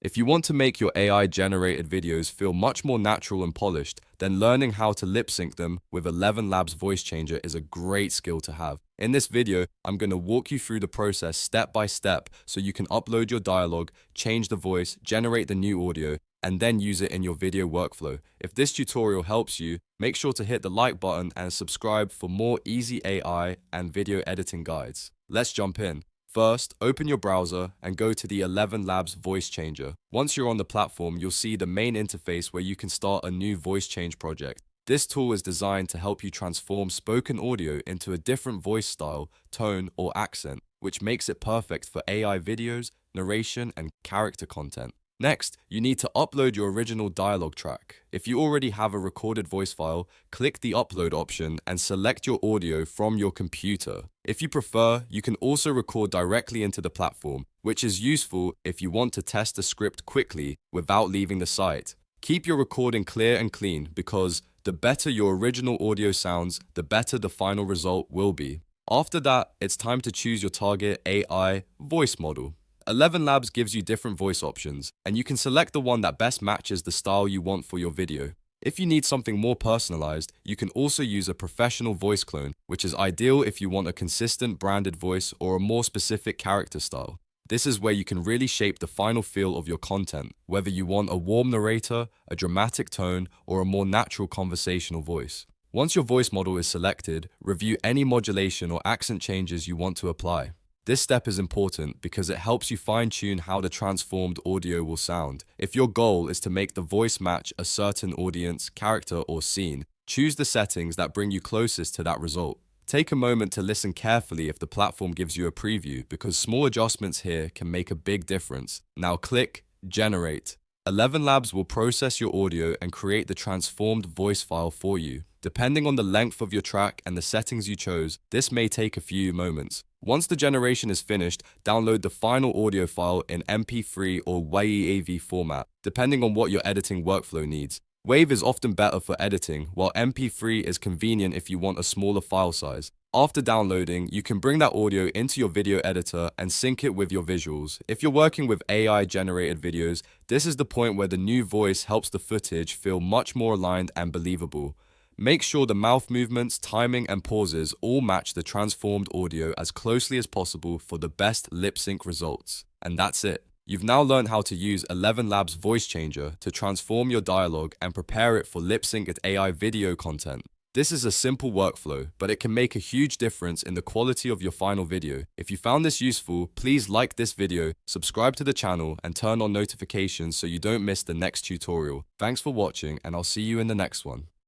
If you want to make your AI-generated videos feel much more natural and polished, then learning how to lip-sync them with ElevenLabs Voice Changer is a great skill to have. In this video, I'm going to walk you through the process step by step so you can upload your dialogue, change the voice, generate the new audio, and then use it in your video workflow. If this tutorial helps you, make sure to hit the like button and subscribe for more easy AI and video editing guides. Let's jump in. First, open your browser and go to the ElevenLabs Voice Changer. Once you're on the platform, you'll see the main interface where you can start a new voice change project. This tool is designed to help you transform spoken audio into a different voice style, tone, or accent, which makes it perfect for AI videos, narration, and character content. Next, you need to upload your original dialogue track. If you already have a recorded voice file, click the upload option and select your audio from your computer. If you prefer, you can also record directly into the platform, which is useful if you want to test the script quickly without leaving the site. Keep your recording clear and clean because the better your original audio sounds, the better the final result will be. After that, it's time to choose your target AI voice model. ElevenLabs gives you different voice options, and you can select the one that best matches the style you want for your video. If you need something more personalized, you can also use a professional voice clone, which is ideal if you want a consistent branded voice or a more specific character style. This is where you can really shape the final feel of your content, whether you want a warm narrator, a dramatic tone, or a more natural conversational voice. Once your voice model is selected, review any modulation or accent changes you want to apply. This step is important because it helps you fine-tune how the transformed audio will sound. If your goal is to make the voice match a certain audience, character, or scene, choose the settings that bring you closest to that result. Take a moment to listen carefully if the platform gives you a preview, because small adjustments here can make a big difference. Now click Generate. ElevenLabs will process your audio and create the transformed voice file for you. Depending on the length of your track and the settings you chose, this may take a few moments. Once the generation is finished, download the final audio file in MP3 or WAV format, depending on what your editing workflow needs. WAV is often better for editing, while MP3 is convenient if you want a smaller file size. After downloading, you can bring that audio into your video editor and sync it with your visuals. If you're working with AI-generated videos, this is the point where the new voice helps the footage feel much more aligned and believable. Make sure the mouth movements, timing, and pauses all match the transformed audio as closely as possible for the best lip sync results. And that's it. You've now learned how to use ElevenLabs Voice Changer to transform your dialogue and prepare it for lip synced AI video content. This is a simple workflow, but it can make a huge difference in the quality of your final video. If you found this useful, please like this video, subscribe to the channel, and turn on notifications so you don't miss the next tutorial. Thanks for watching, and I'll see you in the next one.